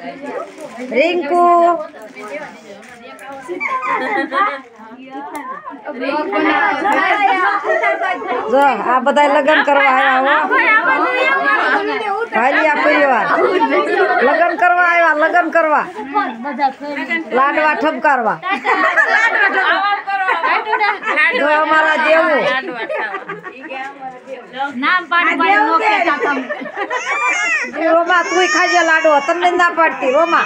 रिंकू जो आ बधाय लगन करवा आया हो भालिया परिवार लगन करवा आया लगन करवा लाडवा ठपकारवा जो हमारा देवू नाम पाड़ी रोमा तू खाजे लाडो तमने ना पड़ती रोमा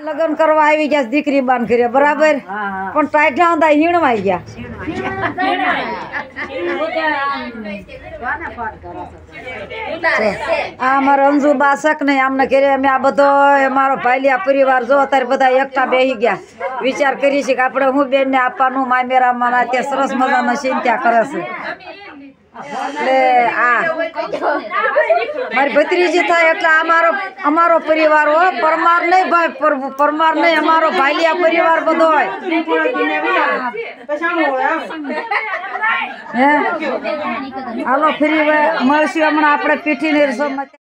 लगन करवा आई गया दीकरी बांध कर बराबर पण टाइटा होता हीणवाई गया અમાર અંજુ બાસક ને આમને કરે અમે આ બધો અમારો ભાલિયા પરિવાર જો અત્યારે બધા એકઠા બેહી ગયા વિચાર કરી છે કે આપણે હું બેન ને આપવાનું મામેરામાં ત્યાં સરસ મજાના ચિંતા કરે છે એટલે આ મારી ભત્રીજી થાય એટલે અમારો પરિવાર હો પરમાર નહીં ભાઈ પરમાર નહીં અમારો ભાલિયા પરિવાર બધો હોય હે હાલો ફરી મળશું હમણાં આપણે પીઠીની રસમમાં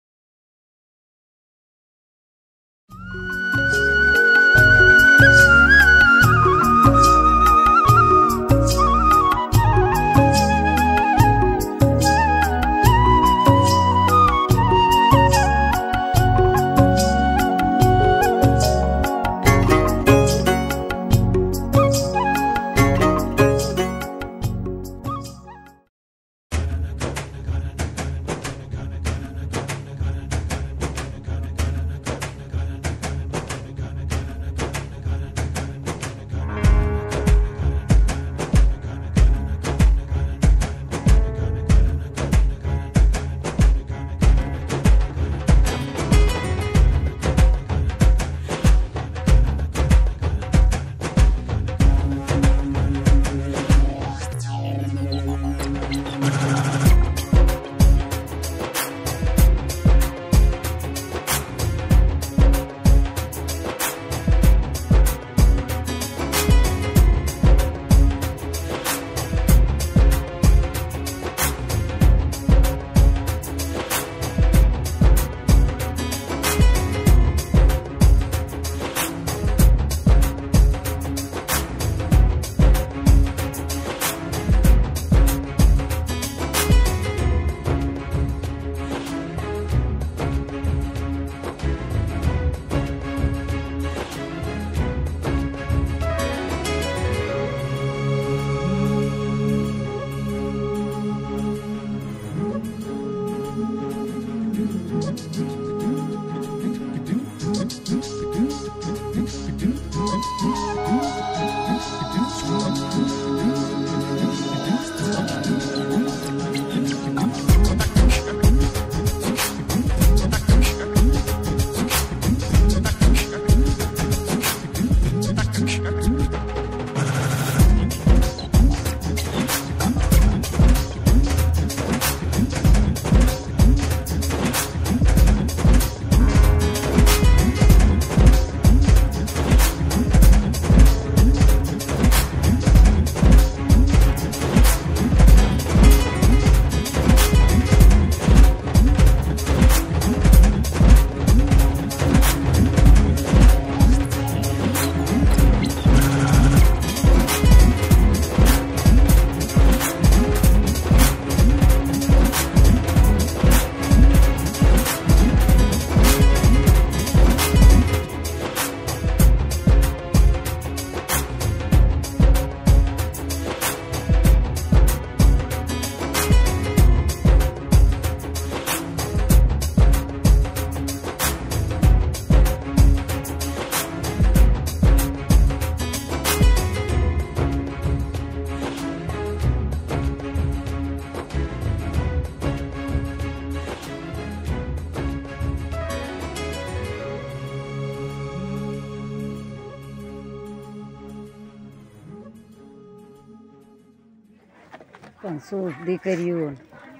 પણ શું દીકરીઓ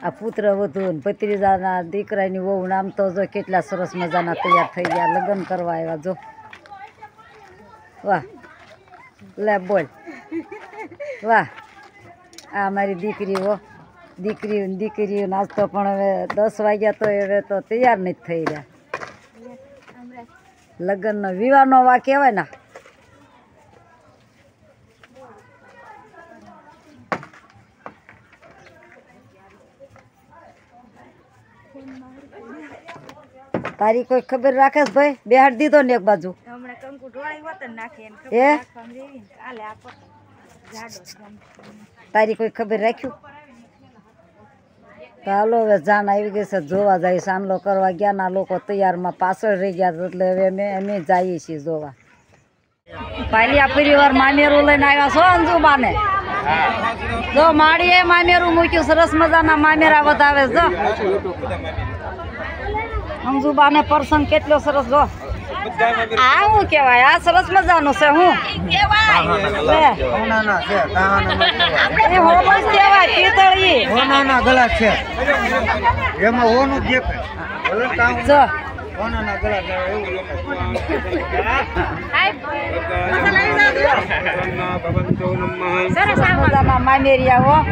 આ પુત્ર વધુ ભત્રીજાના દીકરાની વહુ આમ તો જો કેટલા સરસ મજાના તૈયાર થઈ ગયા લગ્ન કરવા આવ્યા જો વાહ લે બોલ વાહ આ મારી દીકરી હો દીકરીઓ ને દીકરીઓ આજ તો પણ હવે 10 વાગ્યા તો હવે તો તૈયાર નથી થઈ રહ્યા. લગ્નનો વિવાહનો વા કહેવાય ને. તારી કોઈ ખબર રાખે છે ભાઈ? બેહાડ દીધો ને એક બાજુ. એ તારી કોઈ ખબર રાખ્યું? તો હાલો હવે જાન આવી ગઈ છે, જોવા જાય. સાંભળો કરવા ગયા ના લોકો તૈયારમાં પાછળ રહી ગયા, એટલે હવે અમે જઈએ છીએ જોવા. પાલિયા પરિવાર મામેરું લઈને આવ્યા છો અંજુબાને. જો માળીએ મામેરું મૂક્યું, સરસ મજાના મામેરા વધાવે જો. અંજુબાને પ્રસંગ કેટલો સરસ જો. આ શું કેવાય? આ સરસ મજાનું છે. હું મામેરિયા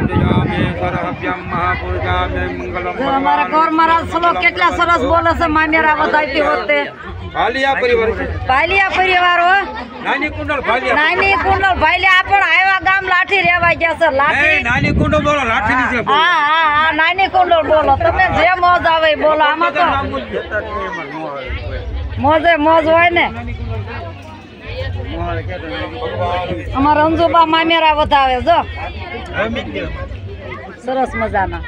અમારા ગોર મહારાજ શ્લોક કેટલા સરસ બોલે છે મામેરા વધારતી વખતે. પાલિયા પરિવાર હો. નાની કુંડલ ભાઈલિયા આપણ આવ્યા ગામ લાઠી રહેવા ગયા છે. લાઠી નાની કુંડલ બોલો. લાઠી ની છે. હા હા હા નાની કુંડલ બોલો. તમે જે મોજ આવે બોલો. આમાં તો મોજે મોજ હોય ને. અમારા અંજુબા મામેરા વધાવે જો સરસ મજાના.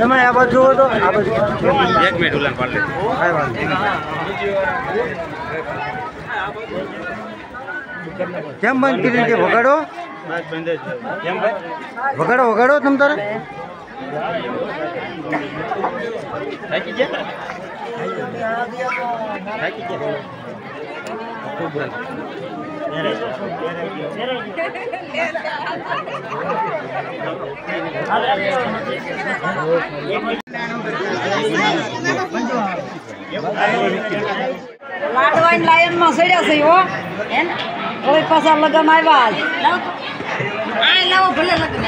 એમાં આ બાજુ જુઓ તો આ બાજુ 1 મિનિટ ઉલાન પાડ લે કાંઈ વાંધો નહીં. કેમ બંધ કરી છે વગાડો બસ બંધ જ કેમ ભાઈ વગાડો વગાડો તમ તારે થાકી ગયા થાકી ગયા ખૂબ બંધ લાડવાની લાયન માં સડ્યા છે હો કોઈ પાછા લગન આવ્યા લાવો ભલે લગન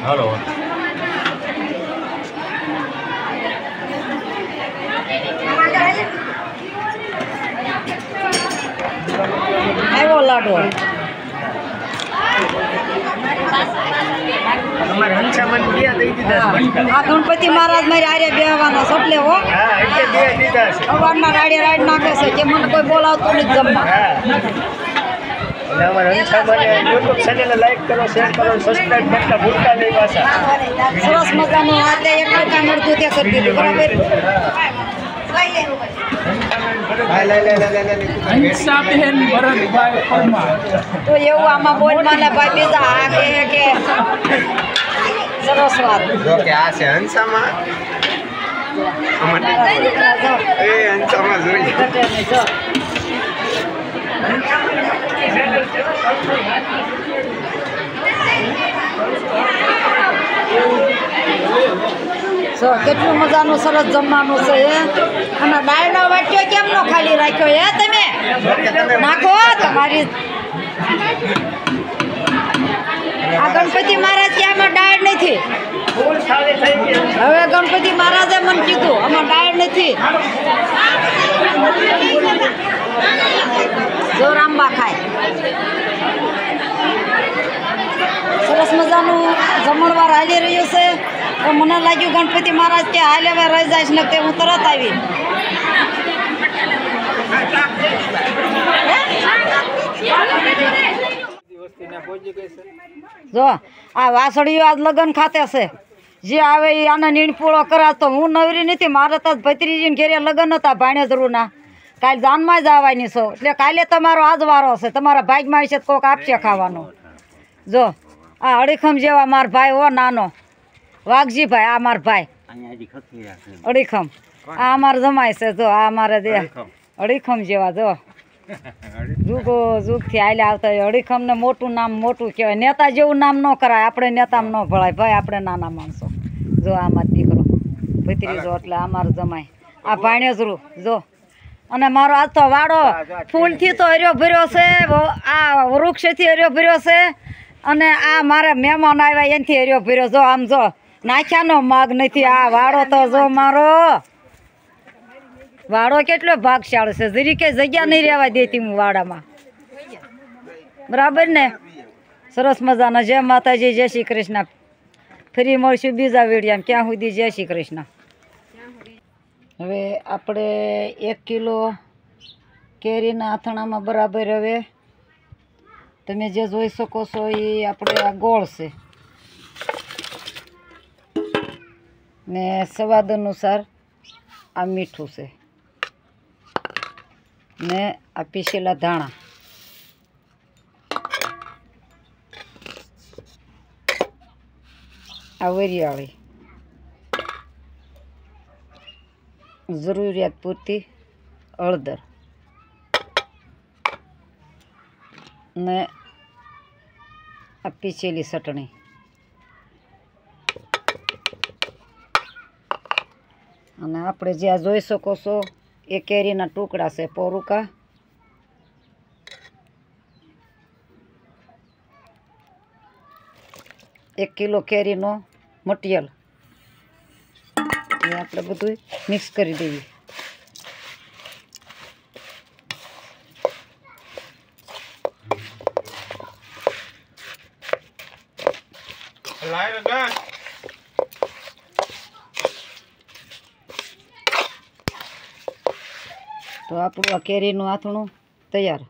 હાલો આવ્યો લાડો આ ગણપતિ મહારાજ મારી આરે બેહવાના છે એટલે હો અવારના રાડે રાડ નાખે છે કે મને કોઈ બોલાવતું નથી જમવા સરસ મજાનું હાથે એટલું કામ અડધું તે કરી દીધું બરાબર તો એવું આમાં બોલ મને ભાઈ બીજા હા કે સરસ વાત જો કે આ છે હંસામાં એ હંસામાં જોઈએ જો કેટલું મજાનું સરસ જમવાનું છે અને દાળનો વાટ્યો કેમ નો ખાલી રાખ્યો હે તમે નાખો તમારી આ ગણપતિ મહારાજ કે આમાં દાળ નથી હવે ગણપતિ મહારાજે મને કીધું આમાં દાળ નથી જો રામબા ખાય સરસ મજાનું જમણવાર હાલી રહ્યું છે તો મને લાગ્યું ગણપતિ મહારાજ કે હાલે હવે રહી જાય ને તે હું તરત આવી જો આ વાસળીઓ આજ લગ્ન ખાતે છે જે આવે એ આને નીણપૂળો કરાતો હું નવરી નથી મારે તો ભત્રીજીને ઘેરે લગ્ન હતા ભાણેજરૂના કાલે જાનમાં જ આવવાની છો એટલે કાલે તમારો આજ વારો છે તમારા ભાગમાં હશે કોક આપશે ખાવાનું જો આ અડીખમ જેવા માર ભાઈ હો નાનો વાઘજીભાઈ આ માર ભાઈ અડીખમ આ અમારે જમાય છે જો આ અમારે દે અડીખમ જેવા જો જુગો જુગથી હાલ્યા આવતા હોય અડીખમ ને મોટું નામ મોટું કહેવાય નેતા જેવું નામ ન કરાય આપણે નેતામાં ન ભળાય ભાઈ આપણે નાના માણસો જો આમાં દીકરો ભત્રીજો એટલે અમારે જમાય આ ભાણેજરું જો અને મારો આજ તો વાડો ફૂલથી તો હર્યો ભર્યો છે આ વૃક્ષથી હર્યો ભર્યો છે અને આ મારે મહેમાન આવ્યા એનાથી હર્યો ભર્યો જો આમ જો નાખ્યાનો માગ નથી આ વાડો તો જો મારો વાડો કેટલો ભાગશાળ છે જરી કે જગ્યા નહીં રહેવા દેતી હું વાડામાં બરાબર ને સરસ મજાના જય માતાજી જય શ્રી કૃષ્ણ ફરી મળશું બીજા વિડીયામાં ક્યાં સુધી જય શ્રી કૃષ્ણ હવે આપણે 1 કિલો કેરીના આથણામાં બરાબર હવે તમે જે જોઈ શકો છો એ આપણે આ ગોળ છે ને સ્વાદ અનુસાર આ મીઠું છે ને આ પીસેલા ધાણા આ વરિયાળી જરૂરિયાત પૂરતી હળદર ને આ પીસેલી ચટણી અને આપણે જ્યાં જોઈ શકો છો એ કેરીના ટુકડા છે પોરુકા એક કિલો કેરીનો મટીરિયલ એ આપણે બધું મિક્સ કરી દઈએ તો આપણું આ કેરીનું આથણું તૈયાર